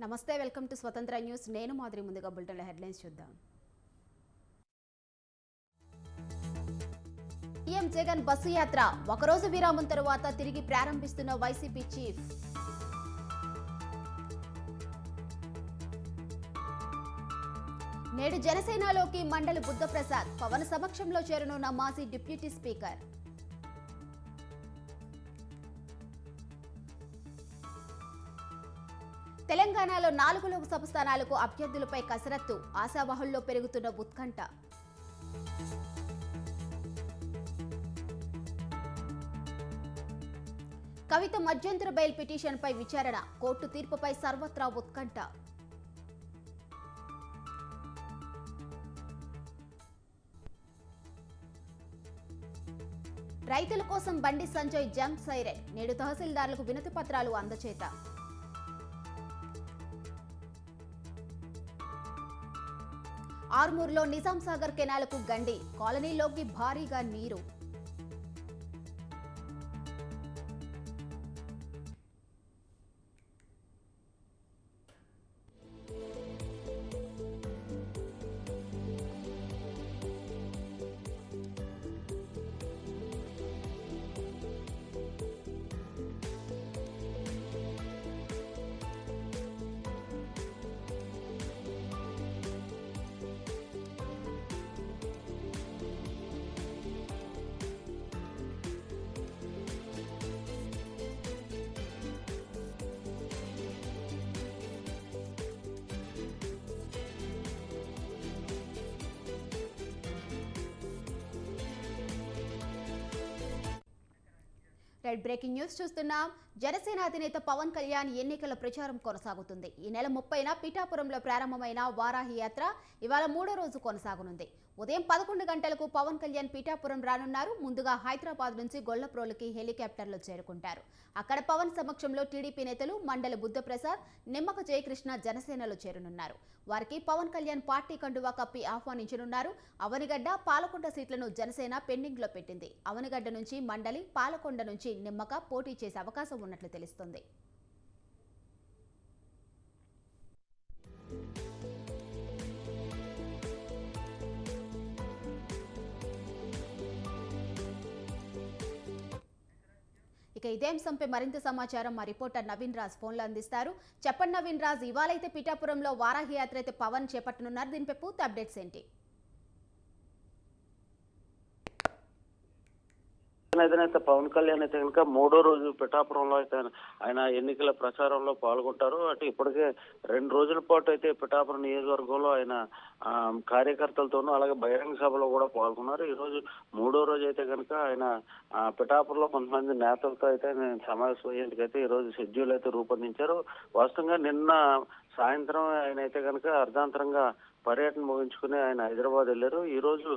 నమస్తే, welcome to స్వతంత్ర news. నేను మాదిరి. ముందుగా బులెటిన్ల హెడ్లైన్స్ చూద్దాం. సీఎం జగన్ బస్సు యాత్ర ఒకరోజు విరామం తరువాత తిరిగి ప్రారంభిస్తున్న వైసీపీ చీఫ్. నేడు జనసేనలోకి మండలి బుద్ధప్రసాద్. పవన్ సమక్షంలో చేరనున్న మాజీ డిప్యూటీ స్పీకర్. తెలంగాణలో 4 లోక్సభ స్థానాలకు అభ్యర్థులపై కసరత్తు. ఆశావహుల్లో పెరుగుతున్న ఉత్కంఠ. కవిత మధ్యంతర బెయిల్ పిటిషన్పై విచారణ. కోర్టు తీర్పుపై సర్వత్రా ఉత్కంఠ. రైతుల కోసం బండి సంజయ్ జంగ్ సైరన్. నేడు తహసీల్దార్లకు వినతి పత్రాలు అందజేత. ఆర్మూర్లో నిజాం సాగర్ కెనాలకు గండి. కాలనీలోకి భారీగా నీరు. రైట్, బ్రేకింగ్ న్యూస్ చూస్తున్నాం. జనసేన అధినేత పవన్ కళ్యాణ్ ఎన్నికల ప్రచారం కొనసాగుతుంది. ఈ నెల 30న పిఠాపురంలో ప్రారంభమైన వారాహి యాత్ర ఇవాళ 3వ రోజు కొనసాగనుంది. ఉదయం 11 గంటలకు పవన్ కళ్యాణ్ పిఠాపురం రానున్నారు. ముందుగా హైదరాబాద్ నుంచి గొల్లప్రోలుకి హెలికాప్టర్లో చేరుకుంటారు. అక్కడ పవన్ సమక్షంలో టీడీపీ నేతలు మండలి బుద్ధప్రసాద్, నిమ్మక జయకృష్ణ జనసేనలో చేరనున్నారు. వారికి పవన్ కళ్యాణ్ పార్టీ కండువా కప్పి ఆహ్వానించనున్నారు. అవనిగడ్డ, పాలకొండ సీట్లను జనసేన పెండింగ్ లో పెట్టింది. అవనిగడ్డ నుంచి మండలి, పాలకొండ నుంచి నిమ్మక పోటీ చేసే అవకాశం ఉన్నట్లు తెలుస్తోంది. ఇక ఇదే అంశంపై మరింత సమాచారం మా రిపోర్టర్ నవీన్ రాజ్ ఫోన్లో అందిస్తారు. చెప్పండి నవీన్ రాజ్, ఇవాళైతే పిఠాపురంలో వారాహి యాత్ర అయితే పవన్ చేపట్టనున్నారు. దీనిపై పూర్తి అప్డేట్స్ ఏంటి? అధినేత పవన్ కళ్యాణ్ అయితే కనుక 3వ రోజు పిఠాపురంలో అయితే ఆయన ఎన్నికల ప్రచారంలో పాల్గొంటారు. అంటే ఇప్పటికే 2 రోజుల పాటు అయితే పిఠాపురం నియోజకవర్గంలో ఆయన కార్యకర్తలతోనూ అలాగే బహిరంగ సభలో కూడా పాల్గొన్నారు. ఈ రోజు 3వ రోజు అయితే కనుక ఆయన పిఠాపురంలో కొంతమంది నేతలతో అయితే సమావేశం అయ్యేందుకు అయితే ఈ రోజు షెడ్యూల్ అయితే రూపొందించారు. వాస్తవంగా నిన్న సాయంత్రం ఆయన అయితే కనుక అర్ధాంతరంగా పర్యటన ముగించుకుని ఆయన హైదరాబాద్ వెళ్ళారు. ఈ రోజు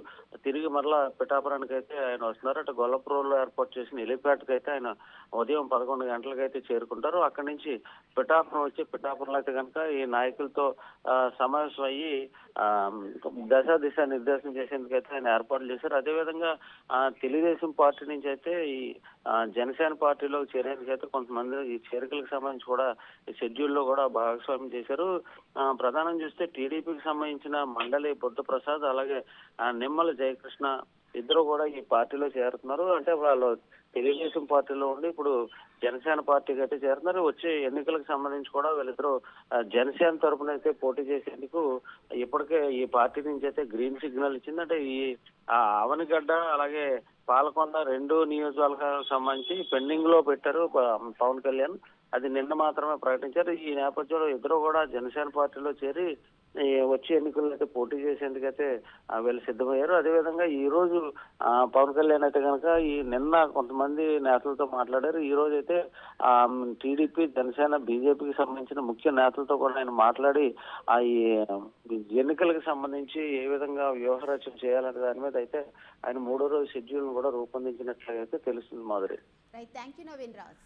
తిరిగి మరలా పిఠాపురానికి అయితే ఆయన వస్తున్నారు. అంటే గొల్లపురంలో ఏర్పాటు చేసిన హెలిప్యాడ్కి అయితే ఆయన ఉదయం 11 గంటలకైతే చేరుకుంటారు. అక్కడి నుంచి పిఠాపురం వచ్చి పిఠాపురంలో అయితే కనుక ఈ నాయకులతో సమావేశం అయ్యి దిశ నిర్దేశం చేసేందుకు అయితే ఆయన ఏర్పాట్లు చేశారు. అదేవిధంగా తెలుగుదేశం పార్టీ నుంచి అయితే ఈ జనసేన పార్టీలో చేరేందుకు అయితే కొంతమంది ఈ చేరికలకు సంబంధించి కూడా ఈ షెడ్యూల్లో కూడా భాగస్వామ్యం చేశారు. ప్రధానం చూస్తే టీడీపీకి సంబంధించిన మండలి బుద్ధప్రసాద్ అలాగే నిమ్మల జయకృష్ణ ఇద్దరు కూడా ఈ పార్టీలో చేరుతున్నారు. అంటే వాళ్ళు తెలుగుదేశం పార్టీలో ఉండి ఇప్పుడు జనసేన పార్టీకి అయితే చేరుతున్నారు. వచ్చే ఎన్నికలకు సంబంధించి కూడా వీళ్ళిద్దరూ జనసేన తరఫున అయితే పోటీ చేసేందుకు ఇప్పటికే ఈ పార్టీ నుంచి అయితే గ్రీన్ సిగ్నల్ ఇచ్చింది. అంటే ఈ అవనిగడ్డ అలాగే పాలకొండ 2 నియోజకవర్గాలకు సంబంధించి పెండింగ్ లో పెట్టారు పవన్ కళ్యాణ్. అది నిన్న మాత్రమే ప్రకటించారు. ఈ నేపథ్యంలో ఇద్దరు కూడా జనసేన పార్టీలో చేరి వచ్చే ఎన్నికల్లో అయితే పోటీ చేసేందుకైతే వీళ్ళు సిద్ధమయ్యారు. అదేవిధంగా ఈ రోజు పవన్ కళ్యాణ్ అయితే కనుక ఈ నిన్న కొంతమంది నేతలతో మాట్లాడారు. ఈ రోజు అయితే టీడీపీ, జనసేన, బీజేపీకి సంబంధించిన ముఖ్య నేతలతో కూడా ఆయన మాట్లాడి ఈ ఎన్నికలకు సంబంధించి ఏ విధంగా వ్యూహరచన చేయాలనే దాని మీద అయితే ఆయన 3వ రోజు షెడ్యూల్ కూడా రూపొందించినట్లయితే తెలుస్తుంది. మాధురి. Thank you Naveen Raj.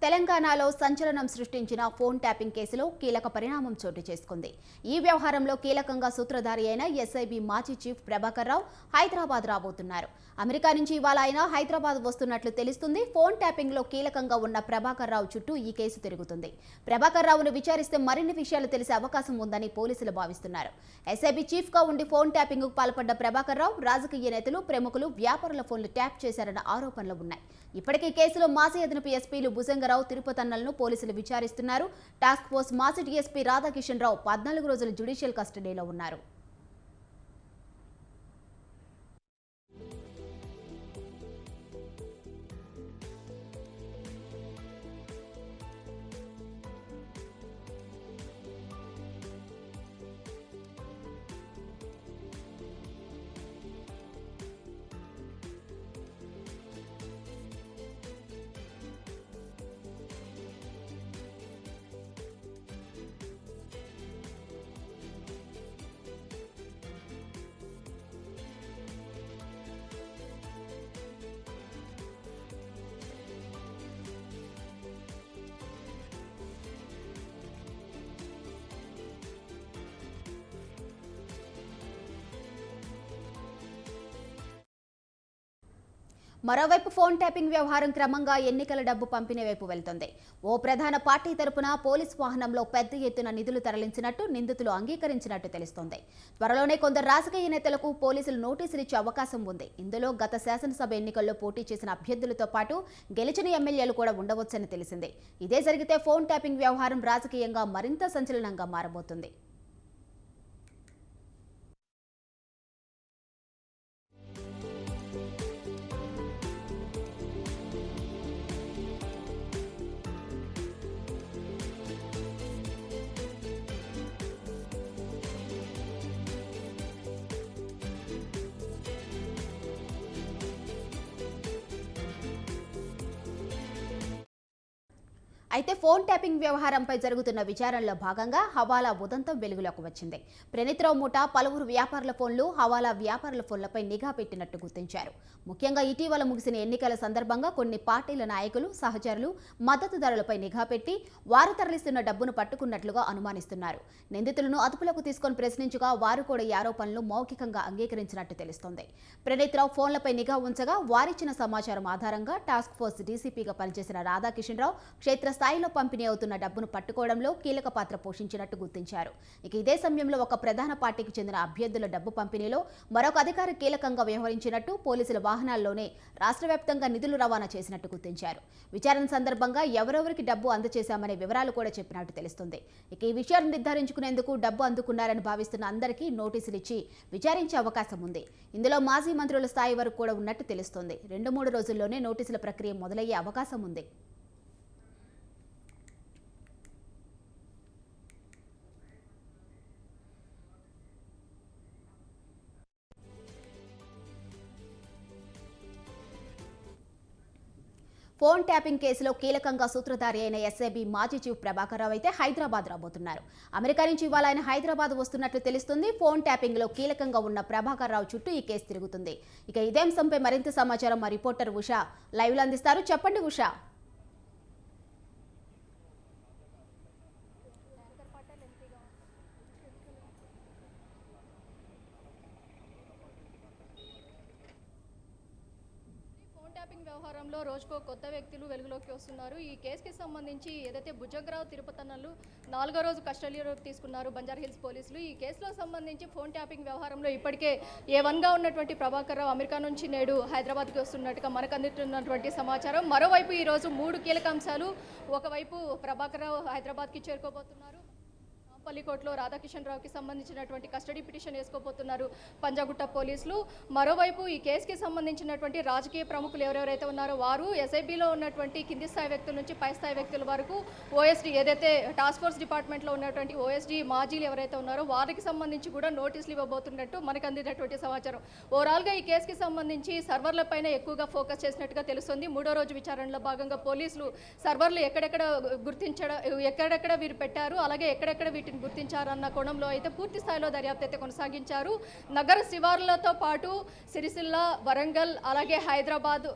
తెలంగాణలో సంచలనం సృష్టించిన ఫోన్ ట్యాపింగ్ కేసులో కీలక పరిణామం చోటు చేసుకుంది. ఈ వ్యవహారంలో కీలకంగా సూత్రధారి అయిన ఎస్ఐబి మాజీ చీఫ్ ప్రభాకర్ రావు హైదరాబాద్ రాబోతున్నారు. అమెరికా నుంచి ఇవాళ ఆయన హైదరాబాద్ వస్తున్నట్లు తెలుస్తుంది. ఫోన్ ట్యాపింగ్ లో కీలకంగా ఉన్న ప్రభాకర్ రావు చుట్టూ ఈ కేసు తిరుగుతుంది. ప్రభాకర్ రావును విచారిస్తే మరిన్ని విషయాలు తెలిసే అవకాశం ఉందని పోలీసులు భావిస్తున్నారు. ఎస్ఐబి చీఫ్ గా ఉండి ఫోన్ ట్యాపింగ్ కు పాల్పడ్డ ప్రభాకర్ రావు రాజకీయ నేతలు, ప్రముఖులు, వ్యాపారుల ఫోన్లు ట్యాప్ చేశారన్న ఆరోపణలు ఉన్నాయి. ఇప్పటికే కేసులో మాజీ అదనపు ఎస్పీలు భుజంగరావు, తిరుపతన్నలను పోలీసులు విచారిస్తున్నారు. టాస్క్ ఫోర్స్ మాజీ డీఎస్పీ రాధాకిషన్ రావు 14 రోజులు జ్యుడిషియల్ కస్టడీలో ఉన్నారు. మరోవైపు ఫోన్ ట్యాపింగ్ వ్యవహారం క్రమంగా ఎన్నికల డబ్బు పంపిణీ వైపు వెళ్తోంది. ఓ ప్రధాన పార్టీ తరపున పోలీస్ వాహనంలో పెద్ద ఎత్తున నిధులు తరలించినట్టు నిందితులు అంగీకరించినట్టు తెలుస్తోంది. త్వరలోనే కొందరు రాజకీయ నేతలకు పోలీసులు నోటీసులు ఇచ్చే అవకాశం ఉంది. ఇందులో గత శాసనసభ ఎన్నికల్లో పోటీ చేసిన అభ్యర్థులతో పాటు గెలిచిన ఎమ్మెల్యేలు కూడా ఉండవచ్చని తెలిసింది. ఇదే జరిగితే ఫోన్ ట్యాపింగ్ వ్యవహారం రాజకీయంగా మరింత సంచలనంగా మారబోతుంది. అయితే ఫోన్ ట్యాపింగ్ వ్యవహారంపై జరుగుతున్న విచారణలో భాగంగా హవాలా ఉదంతం వెలుగులోకి వచ్చింది. ప్రణీత్రావు ముఠా పలువురు వ్యాపారుల ఫోన్లు, హవాలా వ్యాపారుల ఫోన్లపై నిఘా పెట్టినట్టు గుర్తించారు. ముఖ్యంగా ఇటీవల ముగిసిన ఎన్నికల సందర్భంగా కొన్ని పార్టీల నాయకులు, సహచరులు, మద్దతుదారులపై నిఘా పెట్టి వారు తరలిస్తున్న డబ్బును పట్టుకున్నట్లుగా అనుమానిస్తున్నారు. నిందితులను అదుపులోకి తీసుకొని ప్రశ్నించగా వారు కూడా ఈ ఆరోపణలు మౌఖికంగా అంగీకరించినట్టు తెలుస్తోంది. ప్రణీత్రావు ఫోన్లపై నిఘా ఉంచగా వారిచ్చిన సమాచారం ఆధారంగా టాస్క్ ఫోర్స్ డీసీపీగా పనిచేసిన రాధాకిషన్ రావు స్థాయిలో పంపిణీ అవుతున్న డబ్బును పట్టుకోవడంలో కీలక పాత్ర పోషించినట్టు గుర్తించారు. ఇక ఇదే సమయంలో ఒక ప్రధాన పార్టీకి చెందిన అభ్యర్థుల డబ్బు పంపిణీలో మరొక అధికారి కీలకంగా వ్యవహరించినట్టు, పోలీసుల వాహనాల్లోనే రాష్ట్ర వ్యాప్తంగా నిధులు రవాణా చేసినట్టు గుర్తించారు. విచారణ సందర్భంగా ఎవరెవరికి డబ్బు అందజేశామనే వివరాలు కూడా చెప్పినట్టు తెలుస్తుంది. ఇక ఈ విషయాన్ని నిర్ధారించుకునేందుకు డబ్బు అందుకున్నారని భావిస్తున్న అందరికీ నోటీసులు ఇచ్చి విచారించే అవకాశం ఉంది. ఇందులో మాజీ మంత్రుల స్థాయి వరకు కూడా ఉన్నట్టు తెలుస్తోంది. 2-3 రోజుల్లోనే నోటీసుల ప్రక్రియ మొదలయ్యే అవకాశం ఉంది. ఫోన్ ట్యాపింగ్ కేసులో కీలకంగా సూత్రధారి అయిన ఎస్ఐబి మాజీ చీఫ్ ప్రభాకర్ రావు అయితే హైదరాబాద్ రాబోతున్నారు. అమెరికా నుంచి ఇవాళ ఆయన హైదరాబాద్ వస్తున్నట్లు తెలుస్తుంది. ఫోన్ ట్యాపింగ్ లో కీలకంగా ఉన్న ప్రభాకర్ రావు చుట్టూ ఈ కేసు తిరుగుతుంది. ఇక ఇదే అంశంపై మరింత సమాచారం మా రిపోర్టర్ ఉషా లైవ్ లో అందిస్తారు. చెప్పండి ఉషా. వ్యవహారంలో రోజుకో కొత్త వ్యక్తులు వెలుగులోకి వస్తున్నారు. ఈ కేసుకి సంబంధించి ఏదైతే భుజంగరావు, తిరుపతన్నలు 4వ రోజు కస్టడీలోకి తీసుకున్నారు బంజారాహిల్స్ పోలీసులు. ఈ కేసులో సంబంధించి ఫోన్ ట్యాపింగ్ వ్యవహారంలో ఇప్పటికే A1గా ఉన్నటువంటి ప్రభాకర్ రావు అమెరికా నుంచి నేడు హైదరాబాద్కి వస్తున్నట్టుగా మనకు అందుతున్నటువంటి సమాచారం. మరోవైపు ఈరోజు 3 కీలక అంశాలు. ఒకవైపు ప్రభాకర్ రావు హైదరాబాద్కి చేరుకోబోతున్నారు. పల్లికోట్లో రాధాకిషన్ రావుకి సంబంధించినటువంటి కస్టడీ పిటిషన్ వేసుకోబోతున్నారు పంజాగుట్ట పోలీసులు. మరోవైపు ఈ కేసుకి సంబంధించినటువంటి రాజకీయ ప్రముఖులు ఎవరెవరైతే ఉన్నారో వారు ఎస్ఐబిలో ఉన్నటువంటి కింది స్థాయి వ్యక్తుల నుంచి పై స్థాయి వ్యక్తుల వరకు ఓఎస్డీ ఏదైతే టాస్క్ ఫోర్స్ డిపార్ట్మెంట్లో ఉన్నటువంటి ఓఎస్డీ మాజీలు ఎవరైతే ఉన్నారో వారికి సంబంధించి కూడా నోటీసులు ఇవ్వబోతున్నట్టు మనకు అందినటువంటి సమాచారం. ఓవరాల్గా ఈ కేసుకి సంబంధించి సర్వర్లపైన ఎక్కువగా ఫోకస్ చేసినట్టుగా తెలుస్తుంది. 3వ రోజు విచారణలో భాగంగా పోలీసులు సర్వర్లు ఎక్కడెక్కడ గుర్తించడం, ఎక్కడెక్కడ వీరు పెట్టారు, అలాగే ఎక్కడెక్కడ వీటిని వ్యక్తిని గుర్తించారన్న కోణంలో అయితే పూర్తి స్థాయిలో దర్యాప్తు అయితే కొనసాగించారు. నగర శివార్లతో పాటు సిరిసిల్ల, వరంగల్, అలాగే హైదరాబాద్,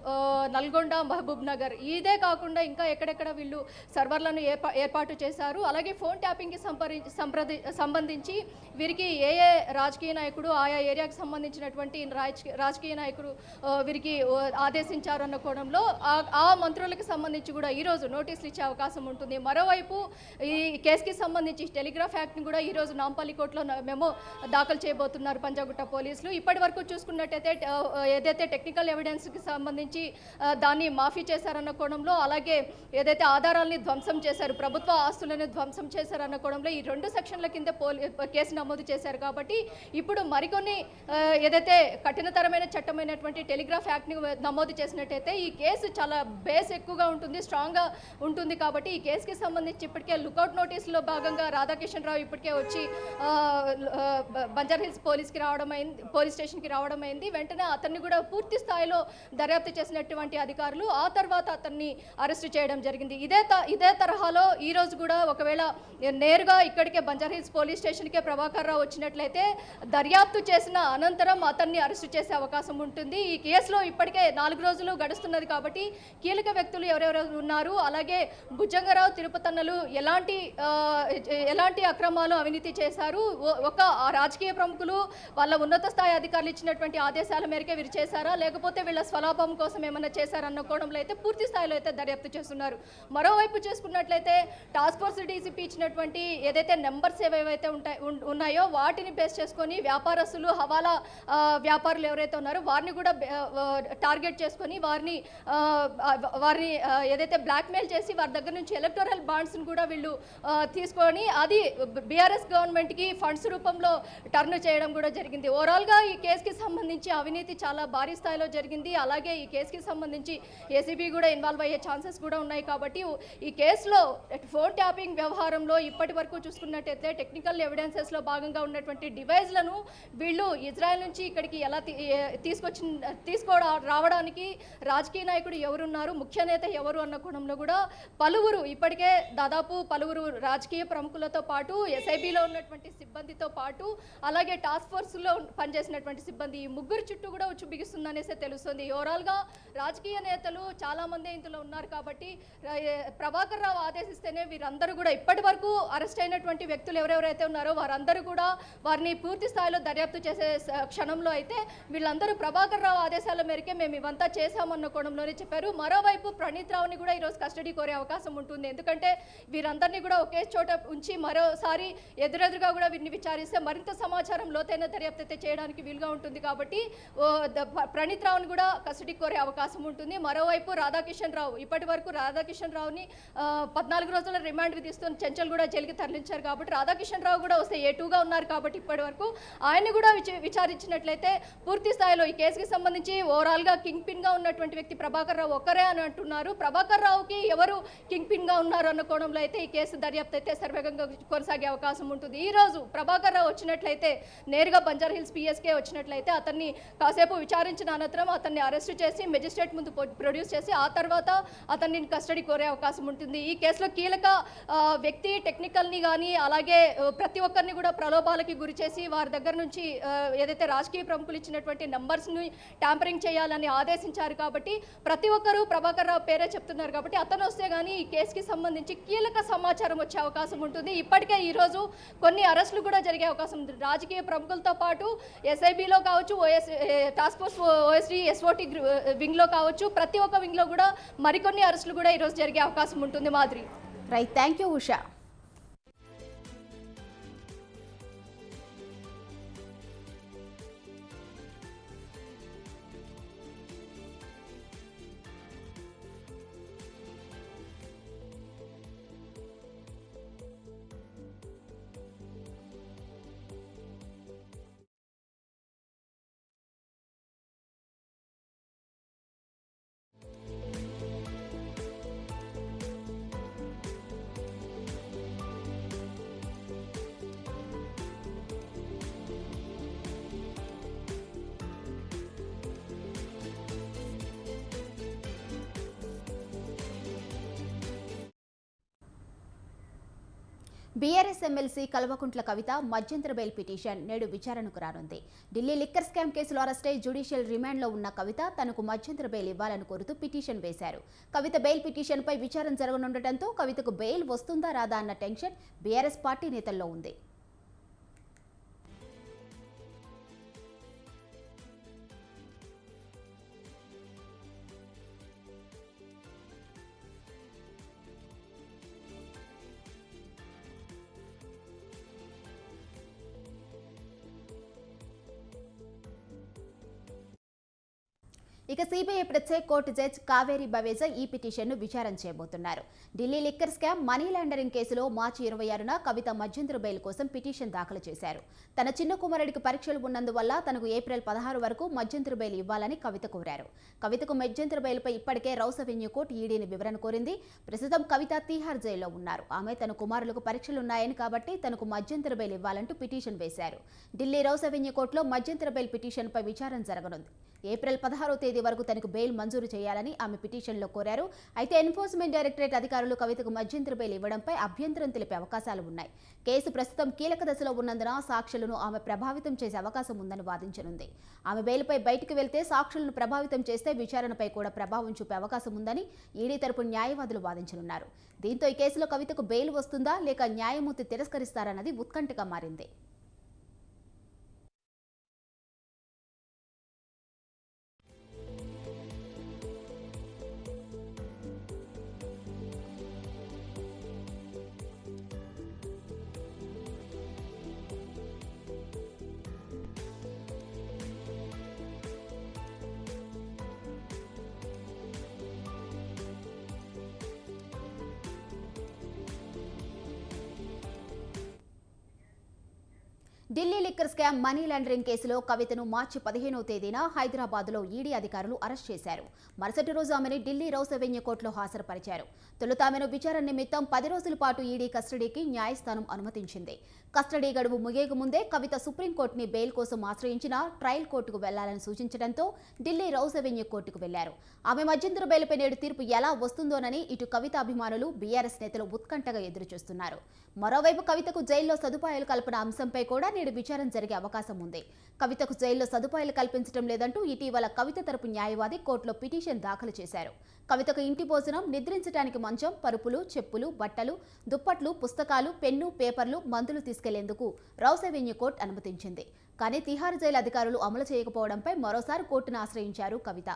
నల్గొండ, మహబూబ్ నగర్ ఇదే కాకుండా ఇంకా ఎక్కడెక్కడ వీళ్ళు సర్వర్లను ఏర్పాటు చేశారు. అలాగే ఫోన్ ట్యాపింగ్కి సంబంధించి వీరికి ఏ రాజకీయ నాయకుడు ఆయా ఏరియాకి సంబంధించినటువంటి రాజకీయ నాయకుడు వీరికి ఆదేశించారన్న కోణంలో ఆ మంత్రులకు సంబంధించి కూడా ఈరోజు నోటీసులు ఇచ్చే అవకాశం ఉంటుంది. మరోవైపు ఈ కేసుకి సంబంధించి టెలిగ్రాఫ్ యాక్ట్ని కూడా ఈరోజు నాంపల్లి కోర్టులో మెమో దాఖలు చేయబోతున్నారు పంజాగుట్ట పోలీసులు. ఇప్పటి వరకు చూసుకున్నట్టయితే ఏదైతే టెక్నికల్ ఎవిడెన్స్కి సంబంధించి దాన్ని మాఫీ చేశారన్న కోణంలో, అలాగే ఏదైతే ఆధారాలని ధ్వంసం చేశారు, ప్రభుత్వ ఆస్తులను ధ్వంసం చేశారన్న కోణంలో ఈ 2 సెక్షన్ల కింద కేసు నమోదు చేశారు. కాబట్టి ఇప్పుడు మరికొన్ని ఏదైతే కఠినతరమైన చట్టమైనటువంటి టెలిగ్రాఫ్ యాక్ట్ని నమోదు చేసినట్టయితే ఈ కేసు చాలా బేస్ ఎక్కువగా ఉంటుంది, స్ట్రాంగ్గా ఉంటుంది. కాబట్టి ఈ కేసుకి సంబంధించి ఇప్పటికే లుకౌట్ నోటీసులో భాగంగా రాధాకిషన్ రావు ఇప్పటికే వచ్చి బంజారా హిల్స్ పోలీస్ స్టేషన్కి రావడం అయింది. వెంటనే అతన్ని కూడా పూర్తి స్థాయిలో దర్యాప్తు చేసినటువంటి అధికారులు ఆ తర్వాత అతన్ని అరెస్టు చేయడం జరిగింది. ఇదే తరహాలో ఈ రోజు కూడా ఒకవేళ నేరుగా ఇక్కడికే బంజారా హిల్స్ పోలీస్ స్టేషన్కే ప్రభాకర్ రావు వచ్చినట్లయితే దర్యాప్తు చేసిన అనంతరం అతన్ని అరెస్టు చేసే అవకాశం ఉంటుంది. ఈ కేసులో ఇప్పటికే 4 రోజులు గడుస్తున్నది కాబట్టి కీలక వ్యక్తులు ఎవరెవరు ఉన్నారు, అలాగే భుజంగరావు, తిరుపతన్నలు ఎలాంటి అక్రమాలు, అవినీతి చేశారు, ఒక రాజకీయ ప్రముఖులు వాళ్ళ ఉన్నత స్థాయి అధికారులు ఇచ్చినటువంటి ఆదేశాల మేరకే వీరు చేశారా, లేకపోతే వీళ్ళ స్వలాభం కోసం ఏమన్నా చేశారన్న కోణంలో అయితే పూర్తి స్థాయిలో అయితే దర్యాప్తు చేస్తున్నారు. మరోవైపు చూసుకున్నట్లయితే టాస్క్ ఫోర్స్ డీసీపీ ఇచ్చినటువంటి ఏదైతే నెంబర్స్ ఏవైతే ఉన్నాయో వాటిని బేస్ చేసుకొని వ్యాపారస్తులు, హవాలా వ్యాపారులు ఎవరైతే ఉన్నారో వారిని కూడా టార్గెట్ చేసుకొని వారిని ఏదైతే బ్లాక్మెయిల్ చేసి వారి దగ్గర నుంచి ఎలక్టోరల్ బాండ్స్ని కూడా వీళ్ళు తీసుకొని అది బీఆర్ఎస్ గవర్నమెంట్కి ఫండ్స్ రూపంలో టర్న్ చేయడం కూడా జరిగింది. ఓవరాల్గా ఈ కేసుకి సంబంధించి అవినీతి చాలా భారీ స్థాయిలో జరిగింది. అలాగే ఈ కేసుకి సంబంధించి ఏసీబీ కూడా ఇన్వాల్వ్ అయ్యే ఛాన్సెస్ కూడా ఉన్నాయి. కాబట్టి ఈ కేసులో ఫోన్ ట్యాపింగ్ వ్యవహారంలో ఇప్పటి వరకు చూసుకున్నట్టయితే టెక్నికల్ ఎవిడెన్సెస్లో భాగంగా ఉన్నటువంటి డివైస్లను వీళ్ళు ఇజ్రాయెల్ నుంచి ఇక్కడికి ఎలా రావడానికి రాజకీయ నాయకుడు ఎవరున్నారు, ముఖ్య నేత ఎవరు అన్న కోణంలో కూడా ఇప్పటికే దాదాపు పలువురు రాజకీయ ప్రముఖులతో పాటు ఎస్ఐబిలో ఉన్నటువంటి సిబ్బందితో పాటు అలాగే టాస్క్ ఫోర్స్లో పనిచేసినటువంటి సిబ్బంది ఈ ముగ్గురు చుట్టూ కూడా ఉచ్చు బిగిస్తుందనేసి తెలుస్తుంది. ఓవరాల్గా రాజకీయ నేతలు చాలామంది ఇందులో ఉన్నారు. కాబట్టి ప్రభాకర్ రావు ఆదేశిస్తేనే వీరందరూ కూడా ఇప్పటి వరకు అరెస్ట్ అయినటువంటి వ్యక్తులు ఎవరెవరైతే ఉన్నారో వారందరూ కూడా వారిని పూర్తి స్థాయిలో దర్యాప్తు చేసే క్షణంలో అయితే వీళ్ళందరూ ప్రభాకర్ రావు ఆదేశాల మేరకే మేము ఇవంతా చేశామన్న కోణంలోనే చెప్పారు. మరోవైపు ప్రణీత్ రావుని కూడా ఈరోజు కస్టడీ కోరే అవకాశం ఉంటుంది. ఎందుకంటే వీరందరినీ కూడా ఒకే చోట ఉంచి మరోసారి ఎదురెదురుగా కూడా వీరిని విచారిస్తే మరింత సమాచారం, లోతైన దర్యాప్తు అయితే చేయడానికి వీలుగా ఉంటుంది. కాబట్టి ప్రణీత్ రావుని కూడా కస్టడీ కోరే అవకాశం ఉంటుంది. మరోవైపు రాధాకిషన్ రావు ఇప్పటి వరకు రాధాకిషన్ రావుని 14 రోజుల రిమాండ్ విధిస్తూ చెంచల్ కూడా జైలుకి తరలించారు. కాబట్టి రాధాకిషన్ రావు కూడా వస్తే A2గా ఉన్నారు. కాబట్టి ఇప్పటి వరకు ఆయన్ని కూడా విచారించినట్లయితే పూర్తి స్థాయిలో ఈ కేసుకి సంబంధించి ఓవరాల్గా కింగ్ పిన్గా ఉన్నటువంటి వ్యక్తి ప్రభాకర్ రావు ఒక్కరే అని అంటున్నారు. ప్రభాకర్ రావుకి ఎవరు కింగ్ పిన్గా ఉన్నారు అన్న కోణంలో అయితే ఈ కేసు దర్యాప్తు అయితే శరవేగంగా కొనసాగే అవకాశం ఉంటుంది. ఈ రోజు ప్రభాకర్ రావు వచ్చినట్లయితే నేరుగా బంజారా హిల్స్ పిఎస్కే వచ్చినట్లయితే అతన్ని కాసేపు విచారించిన అనంతరం అతన్ని అరెస్టు చేసి మెజిస్ట్రేట్ ముందు ప్రొడ్యూస్ చేసి ఆ తర్వాత అతన్ని కస్టడీ కోరే అవకాశం ఉంటుంది. ఈ కేసులో కీలక వ్యక్తి టెక్నికల్ని కానీ అలాగే ప్రతి ఒక్కరిని కూడా ప్రలోభాలకి గురి చేసి వారి దగ్గర నుంచి ఏదైతే రాజకీయ ప్రముఖులు ఇచ్చినటువంటి నంబర్స్ని ట్యాంపరింగ్ చేయాలని ఆదేశించారు. కాబట్టి ప్రతి ఒక్కరూ ప్రభాకర్ రావు పేరే చెప్తున్నారు. కాబట్టి అతను వస్తే కానీ ఈ కేసుకి సంబంధించి కీలక సమాచారం వచ్చే అవకాశం ఉంటుంది. ఇప్పటికే ఈరోజు కొన్ని అరెస్టులు కూడా జరిగే అవకాశం ఉంది. రాజకీయ ప్రముఖులతో పాటు ఎస్ఐబిలో కావచ్చు, టాస్క్ ఫోర్స్ ఓఎస్డీ ఎస్ఓటీ వింగ్లో కావచ్చు, ప్రతి ఒక్క వింగ్లో కూడా మరికొన్ని అరెస్టులు కూడా ఈరోజు జరిగే అవకాశం ఉంటుంది. మాదిరి right, thank you Usha. BRS MLC Kalvakuntla Kavitha మధ్యంతర బెయిల్ పిటిషన్ నేడు విచారణకు రానుంది. ఢిల్లీ లిక్కర్ స్కామ్ కేసులో అరెస్టై జ్యుడిషియల్ రిమాండ్లో ఉన్న కవిత తనకు మధ్యంతర బెయిల్ ఇవ్వాలని కోరుతూ పిటిషన్ వేశారు. కవిత బెయిల్ పిటిషన్పై విచారణ జరగనుండటంతో కవితకు బెయిల్ వస్తుందా రాదా అన్న టెన్షన్ బీఆర్ఎస్ పార్టీ నేతల్లో ఉంది. ఇక సిబిఐ ప్రత్యేక కోర్టు జడ్జి కావేరి బవేజా ఈ పిటిషన్ను విచారణ చేయబోతున్నారు. Delhi liquor scam money laundering కేసులో మార్చి 26న కవిత మధ్యంతర బెయిల్ కోసం పిటిషన్ దాఖలు చేశారు. తన చిన్న కుమారుడికి పరీక్షలు ఉన్నందువల్ల తనకు ఏప్రిల్ 16 వరకు మధ్యంతర బెయిల్ ఇవ్వాలని కవిత కోరారు. కవితకు మధ్యంతర బెయిల్పై ఇప్పటికే రౌస్ అవెన్యూ కోర్టు ఈడీని వివరణ కోరింది. ప్రస్తుతం కవిత తీహార్ జైల్లో ఉన్నారు. ఆమె తన కుమారులకు పరీక్షలున్నాయని కాబట్టి తనకు మధ్యంతర బెయిల్ ఇవ్వాలంటూ పిటిషన్ వేశారు. ఢిల్లీ రౌస్ అవెన్యూ కోర్టులో మధ్యంతర బెయిల్ పిటిషన్పై విచారణ జరగనుంది. ఏప్రిల్ 16వ తేదీ వరకు తనకు బెయిల్ మంజూరు చేయాలని ఆమె పిటిషన్లో కోరారు. అయితే ఎన్ఫోర్స్మెంట్ డైరెక్టరేట్ అధికారులు కవితకు మధ్యంతర బెయిల్ ఇవ్వడంపై అభ్యంతరం తెలిపే అవకాశాలు ఉన్నాయి. కేసు ప్రస్తుతం కీలక దశలో ఉన్నందున సాక్షులను ఆమె ప్రభావితం చేసే అవకాశం ఉందని వాదించనుంది. ఆమె బెయిల్పై బయటకు వెళ్తే సాక్షులను ప్రభావితం చేస్తే విచారణపై కూడా ప్రభావం చూపే అవకాశం ఉందని ఈడీ తరపు న్యాయవాదులు వాదించనున్నారు. దీంతో ఈ కేసులో కవితకు బెయిల్ వస్తుందా లేక న్యాయమూర్తి తిరస్కరిస్తారన్నది ఉత్కంఠగా మారింది. Delhi liquor scam money laundering కేసులో కవితను మార్చి 15వ తేదీన హైదరాబాద్లో ఈడీ అధికారులు అరెస్ట్ చేశారు. మరుసటి రోజు ఆమెను ఢిల్లీ రౌస్ అవెన్యూ కోర్టులో హాజరుపరిచారు. తొలుత ఆమెను విచారణ నిమిత్తం 10 రోజుల పాటు ఈడీ కస్టడీకి న్యాయస్థానం అనుమతించింది. కస్టడీ గడువు ముగియక ముందే కవిత సుప్రీంకోర్టుని బెయిల్ కోసం ఆశ్రయించిన ట్రయల్ కోర్టుకు వెళ్లాలని సూచించడంతో ఢిల్లీ రౌస్ అవెన్యూ కోర్టుకు వెళ్లారు. ఆమె మధ్యంతర బెయిల్పై నేడు తీర్పు ఎలా వస్తుందోనని ఇటు కవిత అభిమానులు, బీఆర్ఎస్ నేతలు ఉత్కంఠగా ఎదురుచూస్తున్నారు. మరోవైపు కవితకు జైల్లో సదుపాయాలు కల్పన అంశంపై కూడా నేడు విచారణ జరిగే అవకాశం ఉంది. కవితకు జైల్లో సదుపాయాలు కల్పించడం లేదంటూ ఇటీవల కవిత తరపు న్యాయవాది కోర్టులో పిటిషన్ దాఖలు చేశారు. కవితకు ఇంటి భోజనం, నిద్రించడానికి మంచం, పరుపులు, చెప్పులు, బట్టలు, దుప్పట్లు, పుస్తకాలు, పెన్ను, పేపర్లు, మందులు తీసుకెళ్లేందుకు రౌస్ అవెన్యూ కోర్టు అనుమతించింది. కానీ తిహార్ జైలు అధికారులు అమలు చేయకపోవడంపై మరోసారి కోర్టును ఆశ్రయించారు కవిత.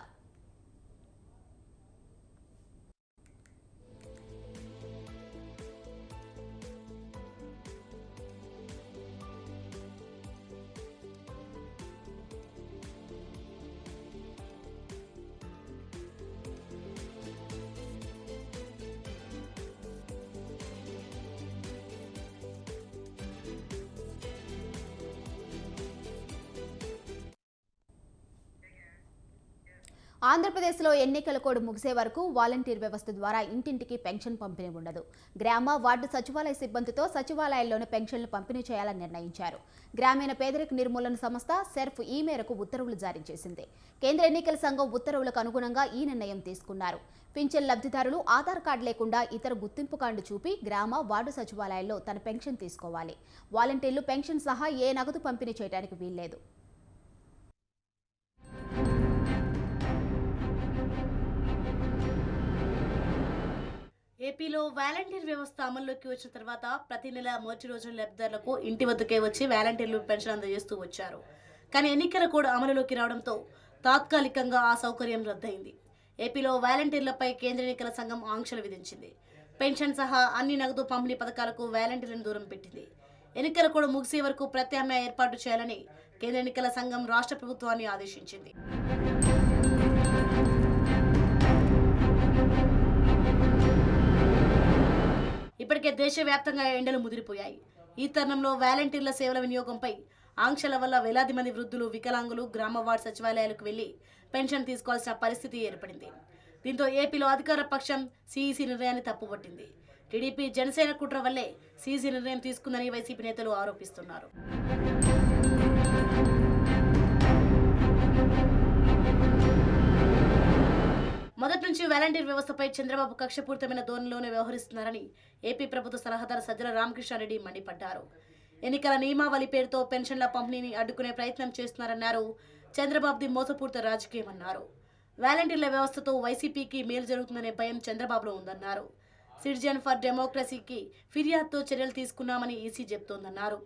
ఆంధ్రప్రదేశ్లో ఎన్నికల కోడ్ ముగిసే వరకు వాలంటీర్ వ్యవస్థ ద్వారా ఇంటింటికి పెన్షన్ పంపిణీ ఉండదు. గ్రామ, వార్డు సచివాలయ సిబ్బందితో సచివాలయాల్లోనే పెన్షన్లు పంపిణీ చేయాలని నిర్ణయించారు. గ్రామీణ పేదరిక నిర్మూలన సంస్థ సెర్ఫ్ ఈ మేరకు ఉత్తర్వులు జారీ చేసింది. కేంద్ర ఎన్నికల సంఘం ఉత్తర్వులకు అనుగుణంగా ఈ నిర్ణయం తీసుకున్నారు. పింఛన్ లబ్ధిదారులు ఆధార్ కార్డు లేకుండా ఇతర గుర్తింపు కార్డు చూపి గ్రామ, వార్డు సచివాలయాల్లో తన పెన్షన్ తీసుకోవాలి. వాలంటీర్లు పెన్షన్ సహా ఏ నగదు పంపిణీ చేయడానికి వీల్లేదు. ఏపీలో వాలంటీర్ వ్యవస్థ అమల్లోకి వచ్చిన తర్వాత ప్రతి నెల మొదటి రోజున లబ్ధిదారులకు ఇంటి వద్దకే వచ్చి వాలంటీర్లు పెన్షన్ అందజేస్తూ వచ్చారు. కానీ ఎన్నికల కోడ్ అమలులోకి రావడంతో తాత్కాలికంగా ఆ సౌకర్యం రద్దయింది. ఏపీలో వాలంటీర్లపై కేంద్ర ఎన్నికల సంఘం ఆంక్షలు విధించింది. పెన్షన్ సహా అన్ని నగదు పంపిణీ పథకాలకు వాలంటీర్లను దూరం పెట్టింది. ఎన్నికల కోడ్ ముగిసే వరకు ప్రత్యామ్నాయ ఏర్పాటు చేయాలని కేంద్ర ఎన్నికల సంఘం రాష్ట్ర ప్రభుత్వాన్ని ఆదేశించింది. ఇప్పటికే దేశవ్యాప్తంగా ఎండలు ముదిరిపోయాయి. ఈ తరుణంలో వాలంటీర్ల సేవల వినియోగంపై ఆంక్షల వల్ల వేలాది మంది వృద్ధులు, వికలాంగులు గ్రామ వార్డు సచివాలయాలకు వెళ్లి పెన్షన్ తీసుకోవాల్సిన పరిస్థితి ఏర్పడింది. దీంతో ఏపీలో అధికార పక్షం సిఈసి నిర్ణయాన్ని తప్పుపట్టింది. టీడీపీ, జనసేన కుట్ర వల్లే సిఈసి నిర్ణయం తీసుకుందని వైసీపీ నేతలు ఆరోపిస్తున్నారు. మొదటి నుంచి వాలంటీర్ వ్యవస్థపై చంద్రబాబు కక్షపూరితమైన ధోరణిలోనే వ్యవహరిస్తున్నారని ఏపీ ప్రభుత్వ సలహాదారు సజ్జల రామకృష్ణారెడ్డి మండిపడ్డారు. ఎన్నికల నియమావళి పేరుతో పెన్షన్ల పంపిణీని అడ్డుకునే ప్రయత్నం చేస్తున్నారన్నారు. చంద్రబాబుది మోసపూరిత రాజకీయమన్నారు. వాలంటీర్ల వ్యవస్థతో వైసీపీకి మేలు జరుగుతుందనే భయం చంద్రబాబులో ఉందన్నారు. సిటిజన్ ఫర్ డెమోక్రసీకి ఫిర్యాదుతో చర్యలు తీసుకున్నామని ఈసీ చెబుతోందన్నారు.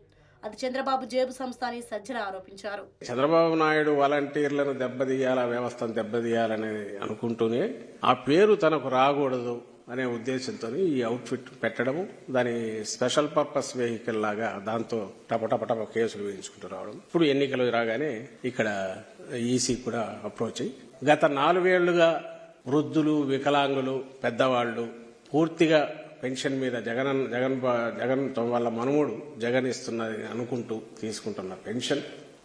అది చంద్రబాబు జేబు సంస్థ అని సజ్జల ఆరోపించారు. చంద్రబాబు నాయుడు వాలంటీర్లను దెబ్బతీయాల వ్యవస్థను దెబ్బతీయాలని అనుకుంటూనే ఆ పేరు తనకు రాకూడదు అనే ఉద్దేశంతో ఈ అవుట్ఫిట్ పెట్టడము, దాని స్పెషల్ పర్పస్ వెహికల్ లాగా దాంతో టపటపటప కేసులు వేయించుకుంటూ రావడం. ఇప్పుడు ఎన్నికలు రాగానే ఇక్కడ ఈసీ కూడా అప్రోచ్ అయ్యి గత 4 ఏళ్లుగా వృద్ధులు, వికలాంగులు, పెద్దవాళ్లు పూర్తిగా పెన్షన్ మీద జగన్ వాళ్ళ మనముడు జగన్ ఇస్తున్నది అనుకుంటూ తీసుకుంటున్న పెన్షన్,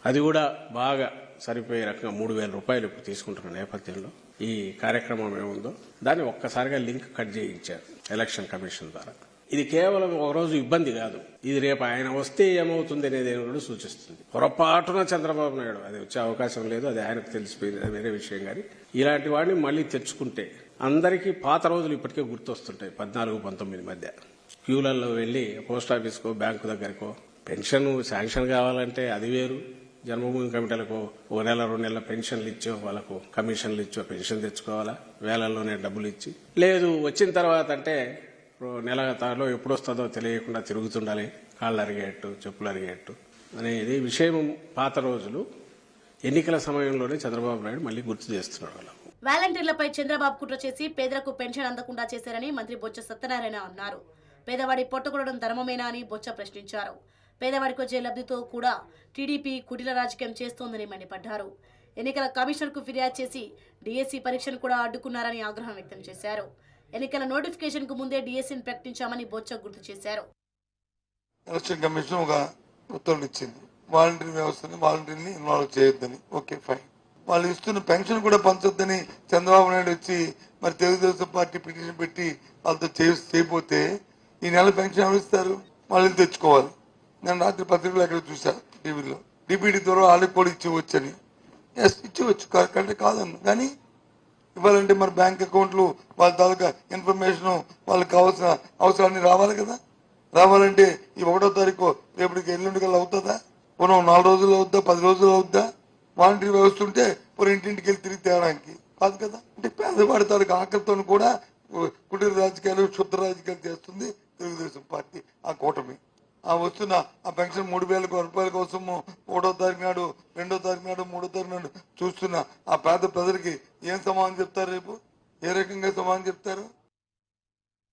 అది కూడా బాగా సరిపోయే రకంగా 3,000 రూపాయలు ఇప్పుడు తీసుకుంటున్న నేపథ్యంలో ఈ కార్యక్రమం ఏముందో దాన్ని ఒక్కసారిగా లింక్ కట్ చేయించారు ఎలక్షన్ కమిషన్ ద్వారా. ఇది కేవలం ఒక రోజు ఇబ్బంది కాదు, ఇది రేపు ఆయన వస్తే ఏమవుతుంది అనేది కూడా సూచిస్తుంది. పొరపాటున చంద్రబాబు నాయుడు అది వచ్చే అవకాశం లేదు, అది ఆయనకు తెలిసిపోయింది, అది వేరే విషయం. కానీ ఇలాంటి వాడిని మళ్ళీ తెచ్చుకుంటే అందరికీ పాత రోజులు ఇప్పటికే గుర్తొస్తుంటాయి. 14-19 మధ్య క్యూలలో వెళ్లి పోస్ట్ ఆఫీస్కో బ్యాంకు దగ్గరకో పెన్షన్ శాంక్షన్ కావాలంటే అది వేరు. జన్మభూమి కమిటీలకు 1 నెల 2 నెలల పెన్షన్లు ఇచ్చో, వాళ్ళకు కమిషన్లు ఇచ్చో పెన్షన్ తెచ్చుకోవాలా, వేలల్లోనే డబ్బులు ఇచ్చి. లేదు వచ్చిన తర్వాత అంటే నెల తాలో ఎప్పుడు వస్తుందో తెలియకుండా తిరుగుతుండాలి, కాళ్ళు అరిగేట్టు, చెప్పులు అరిగేట్టు అనేది విషయం. పాత రోజులు ఎన్నికల సమయంలోనే చంద్రబాబు నాయుడు మళ్ళీ గుర్తు చేస్తున్నాడు వాళ్ళకు. వాలంటీర్లపై చంద్రబాబు కుట్ర చేసి పేదలకు పెన్షన్ అందకుండా చేశారని మంత్రి బొత్స సత్యనారాయణ అన్నారు. పేదవాడి పొట్టకొడడం ధర్మమేనా అని బొత్స ప్రశ్నించారు. పేదవాడికి వచ్చే లబ్ధితో కూడా టీడీపీ కుటిల రాజకీయం చేస్తోందని మండిపడ్డారు. ఎన్నికల కమిషనర్కు ఫిర్యాదు చేసి డిఎస్సి పరీక్షను కూడా అడ్డుకున్నారని ఆగ్రహం వ్యక్తం చేశారు. ఎన్నికల నోటిఫికేషన్ కు ముందే డిఎస్సిని ప్రకటించామని బొత్స గుర్తు చేశారు. ఎలక్షన్ కమిషన్ ఒక ఉత్తర్వులు ఇచ్చింది, వాలంటీర్ వ్యవస్థని వాలంటీర్ని ఇన్వాల్వ్ చేయొద్దని. Okay fine. వాళ్ళు ఇస్తున్న పెన్షన్ కూడా పంచొద్దని చంద్రబాబు నాయుడు వచ్చి మరి తెలుగుదేశం పార్టీ పిటిషన్ పెట్టి వాళ్ళతో చేయకపోతే ఈ నెల పెన్షన్ ఎవరు ఇస్తారు? వాళ్ళని తెచ్చుకోవాలి. నేను రాత్రి పత్రికలు ఎక్కడ చూసా, టీవీలో డిబిటీ ద్వారా వాళ్ళకి కూడా ఇచ్చేవచ్చని. ఎస్ ఇచ్చేవచ్చు, కంటే కాదన్ను. కానీ ఇవ్వాలంటే మరి బ్యాంక్ అకౌంట్లు వాళ్ళ తాలూకా ఇన్ఫర్మేషన్ వాళ్ళకి కావాల్సిన అవసరాన్ని రావాలి కదా. రావాలంటే ఈ 1వ తారీఖు రేపటికి ఎల్లుండి కల్లా అవుతుందా? మనం 4 రోజులు అవుద్దా, 10 రోజులు అవుద్దా? వాలంటీర్ వ్యవస్థ ఉంటే ఇంటింటికి వెళ్ళి తిరిగి తేడానికి కాదు కదా. అంటే పేదవాడి తాలూకు ఆకలితో కూడా కుటీర రాజకీయాలు, క్షుద్ర రాజకీయాలు చేస్తుంది తెలుగుదేశం పార్టీ, ఆ కూటమి. ఆ వస్తున్న ఆ పెన్షన్ 3,000 రూపాయల కోసము 1వ తారీఖు నాడు, 2వ తారీఖు నాడు, 3వ తారీఖు నాడు చూస్తున్న ఆ పేద ప్రజలకి ఏం సమాధానం చెప్తారు? రేపు ఏ రకంగా సమాధానం చెప్తారు?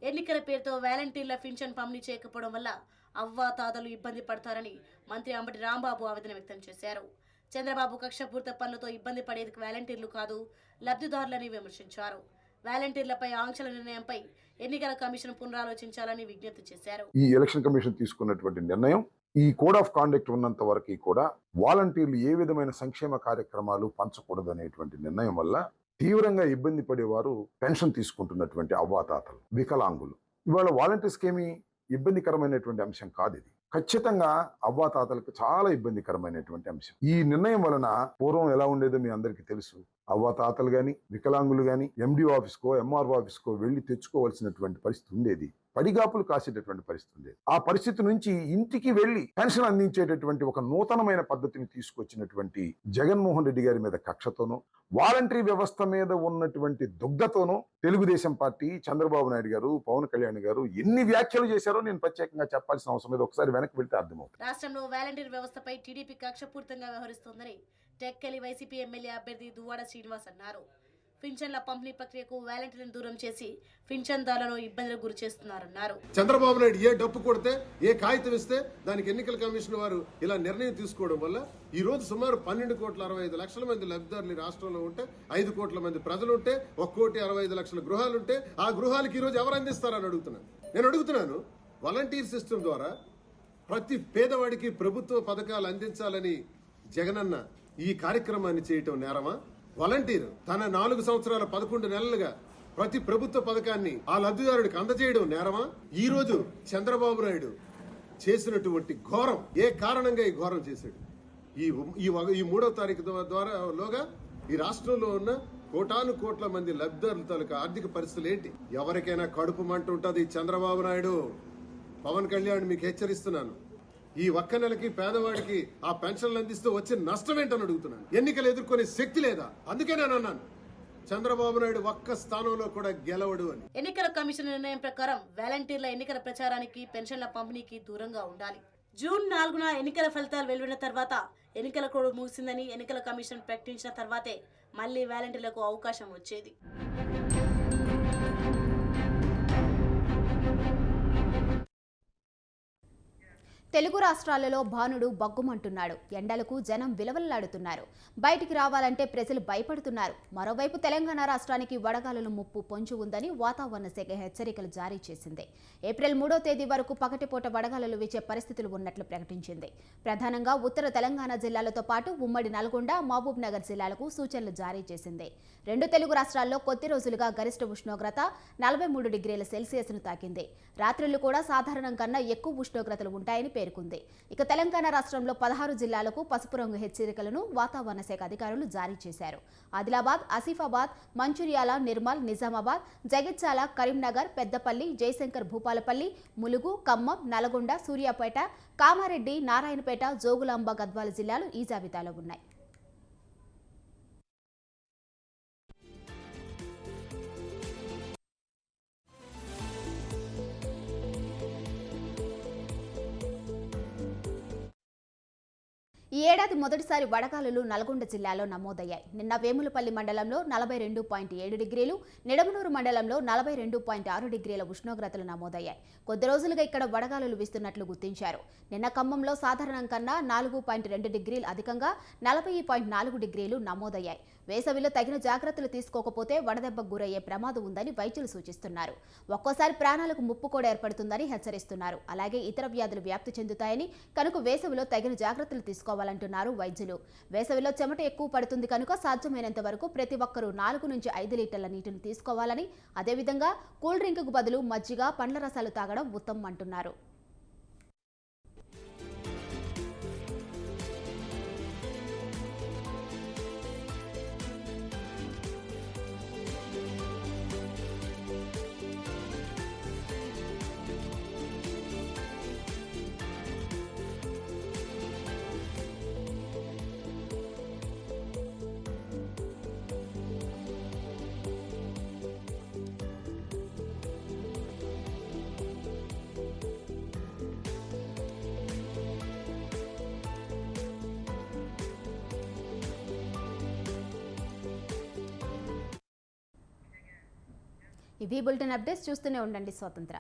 ఎన్నికల పేరుతో వాలంటీర్ల పింఛన్ పంపిణీ చేయకపోవడం వల్ల అవ్వ తాతలు ఇబ్బంది పడతారని మంత్రి అంబటి రాంబాబు ఆవేదన వ్యక్తం చేశారు. చంద్రబాబు కక్షపూరిత పనులతో ఇబ్బంది పడేది వాలంటీర్లు కాదు, లబ్ధిదారులని విమర్శించారు. వాలంటీర్లపై ఆంక్షల నిర్ణయంపై ఎన్నికల కమిషన్ పునరాలోచించాలని విజ్ఞప్తి చేశారు. ఈ ఎలక్షన్ కమిషన్ తీసుకున్నటువంటి నిర్ణయం, ఈ కోడ్ ఆఫ్ కాండక్ట్ ఉన్నంత వరకు కూడా వాలంటీర్లు ఏ విధమైన సంక్షేమ కార్యక్రమాలు పంచకూడదు అనేటువంటి నిర్ణయం వల్ల తీవ్రంగా ఇబ్బంది పడేవారు పెన్షన్ తీసుకుంటున్నటువంటి అవ్వాతాతలు, వికలాంగులు. ఇవాళ వాలంటీర్స్కి ఏమి ఇబ్బందికరమైనటువంటి అంశం కాదు. ఇది ఖచ్చితంగా అవ్వాతాతలకు చాలా ఇబ్బందికరమైనటువంటి అంశం. ఈ నిర్ణయం వలన పూర్వం ఎలా ఉండేదో మీ అందరికీ తెలుసు. అవ్వాతాతలు గాని, వికలాంగులు గాని ఎండిఓ ఆఫీస్కో, ఎంఆర్ఓ ఆఫీస్కో వెళ్లి తెచ్చుకోవాల్సినటువంటి పరిస్థితి ఉండేది. పడిగాపులు కాసేటటువంటి పరిస్థితి ఉండేది. ఆ పరిస్థితి నుంచి ఇంటికి వెళ్లి పెన్షన్ అందించేటటువంటి ఒక నూతనమైన పద్ధతిని తీసుకొచ్చినటువంటి జగన్మోహన్ రెడ్డి గారి మీద కక్షతోనూ, వాలంటరీ వ్యవస్థ మీద ఉన్నటువంటి దుగ్ధతోనూ తెలుగుదేశం పార్టీ, చంద్రబాబు నాయుడు గారు, పవన్ కళ్యాణ్ గారు ఎన్ని వ్యాఖ్యలు చేశారో నేను ప్రత్యేకంగా చెప్పాల్సిన అవసరం లేదు. ఒకసారి వెనక్కి వెళ్తే అర్థమవుతుంది. రాష్ట్రంలో వాలంటీర్ వ్యవస్థపై టీడీపీ కక్షపూరితంగా వ్యవహరిస్తోందని టెక్కలి వైసీపీ ఎమ్మెల్యే అభ్యర్థి దువ్వాడ శ్రీనివాస్ అన్నారు. పింఛన్ల పంపిణీ ప్రక్రియకు వాలంటీర్లను దూరం చేసి పింఛన్దారులను ఇబ్బందులకు గురి చేస్తున్నారన్నారు. చంద్రబాబు నాయుడు ఏ డప్పు కొడితే, ఏ కాగితం ఇస్తే దానికి ఎన్నికల కమిషన్ వారు ఇలా నిర్ణయం తీసుకోవడం వల్ల ఈ రోజు సుమారు 12,65,00,000 మంది లబ్ధిదారులు రాష్ట్రంలో ఉంటే, 5 కోట్ల మంది ప్రజలు ఉంటే, 1,65,00,000 గృహాలుంటే ఆ గృహాలకు ఈ రోజు ఎవరు అందిస్తారని అడుగుతున్నాను. నేను అడుగుతున్నాను, వాలంటీర్ సిస్టమ్ ద్వారా ప్రతి పేదవాడికి ప్రభుత్వ పథకాలు అందించాలని జగనన్న ఈ కార్యక్రమాన్ని చేయటం నేరమా? వాలంటీర్ తన 4 సంవత్సరాల 11 నెలలుగా ప్రతి ప్రభుత్వ పథకాన్ని ఆ లబ్ధిదారుడికి అందజేయడం నేరమా? ఈ రోజు చంద్రబాబు నాయుడు చేసినటువంటి ఘోరం, ఏ కారణంగా ఈ ఘోరం చేశాడు? ఈ 3వ తారీఖు లోగా ఈ రాష్ట్రంలో ఉన్న కోటాను కోట్ల మంది లబ్ధిదారుల తాలూకా ఆర్థిక పరిస్థితులు ఏంటి? ఎవరికైనా కడుపు మంట ఉంటుంది. చంద్రబాబు నాయుడు, పవన్ కళ్యాణ్ మీకు హెచ్చరిస్తున్నాను. ఈ ఒక్క నెలకి పేదవాడికి ఆ పెన్షన్లు అందిస్తూ వచ్చే నష్టం ఏంటని అడుగుతున్నాను. ఎన్నికలు ఎదుర్కొనే శక్తి లేదా? అందుకే నేను అన్నాను చంద్రబాబు నాయుడు ఒక్క స్థానంలో కూడా గెలవడు అని. ఎన్నికల కమిషన్ నిర్ణయం ప్రకారం వాలంటీర్ల ఎన్నికల ప్రచారానికి, పెన్షన్ల పంపిణీకి దూరంగా ఉండాలి. జూన్ 4న ఎన్నికల ఫలితాలు వెలువడిన తర్వాత ఎన్నికల కోడ్ ముగిసిందని ఎన్నికల కమిషన్ ప్రకటించిన తర్వాతే మళ్లీ వాలంటీర్లకు అవకాశం వచ్చేది. తెలుగు రాష్ట్రాలలో భానుడు బగ్గుమంటున్నాడు. ఎండలకు జనం విలవల్లాడుతున్నారు. బయటికి రావాలంటే ప్రజలు భయపడుతున్నారు. మరోవైపు తెలంగాణ రాష్ట్రానికి వడగాలుల ముప్పు పొంచి ఉందని వాతావరణ శాఖ హెచ్చరికలు జారీ చేసింది. ఏప్రిల్ 3వ తేదీ వరకు పగటిపూట వడగాలులు వీచే పరిస్థితులు ఉన్నట్లు ప్రకటించింది. ప్రధానంగా ఉత్తర తెలంగాణ జిల్లాలతో పాటు ఉమ్మడి నల్గొండ, మహబూబ్ నగర్ జిల్లాలకు సూచనలు జారీ చేసింది. 2 తెలుగు రాష్ట్రాల్లో కొద్ది రోజులుగా గరిష్ట ఉష్ణోగ్రత 43 డిగ్రీల సెల్సియస్ను తాకింది. రాత్రులు కూడా సాధారణం కన్నా ఎక్కువ ఉష్ణోగ్రతలు ఉంటాయని పేర్కొంది. ఇక తెలంగాణ రాష్ట్రంలో 16 జిల్లాలకు పసుపు రంగు హెచ్చరికలను వాతావరణ శాఖ అధికారులు జారీ చేశారు. ఆదిలాబాద్, ఆసిఫాబాద్, మంచిర్యాల, నిర్మల్, నిజామాబాద్, జగిత్యాల, కరీంనగర్, పెద్దపల్లి, జయశంకర్ భూపాలపల్లి, ములుగు, ఖమ్మం, నల్గొండ, సూర్యాపేట, కామారెడ్డి, నారాయణపేట, జోగులాంబ, గద్వాల జిల్లాలు ఈ జాబితాలో ఉన్నాయి. ఈ ఏడాది మొదటిసారి వడగాలులు నల్గొండ జిల్లాలో నమోదయ్యాయి. నిన్న వేములపల్లి మండలంలో 42.7 డిగ్రీలు, నిడమనూరు మండలంలో 42.6 డిగ్రీల ఉష్ణోగ్రతలు నమోదయ్యాయి. కొద్ది రోజులుగా ఇక్కడ వడగాలులు వీస్తున్నట్లు గుర్తించారు. నిన్న ఖమ్మంలో సాధారణం కన్నా 4.2 డిగ్రీలు అధికంగా 40.4 డిగ్రీలు నమోదయ్యాయి. వేసవిలో తగిన జాగ్రత్తలు తీసుకోకపోతే వడదెబ్బకు గురయ్యే ప్రమాదం ఉందని వైద్యులు సూచిస్తున్నారు. ఒక్కోసారి ప్రాణాలకు ముప్పు కూడా ఏర్పడుతుందని హెచ్చరిస్తున్నారు. అలాగే ఇతర వ్యాధులు వ్యాప్తి చెందుతాయని కనుక వేసవిలో తగిన జాగ్రత్తలు తీసుకోవాలంటున్నారు వైద్యులు. వేసవిలో చెమట ఎక్కువ పడుతుంది కనుక సాధ్యమైనంత వరకు ప్రతి ఒక్కరూ 4 నుంచి 5 లీటర్ల నీటిని తీసుకోవాలని, అదేవిధంగా కూల్ డ్రింక్కు బదులు మజ్జిగ, పండ్ల రసాలు తాగడం ఉత్తమం అంటున్నారు. ఇవి బులెటిన్ అప్డేట్స్. చూస్తూనే ఉండండి స్వతంత్ర.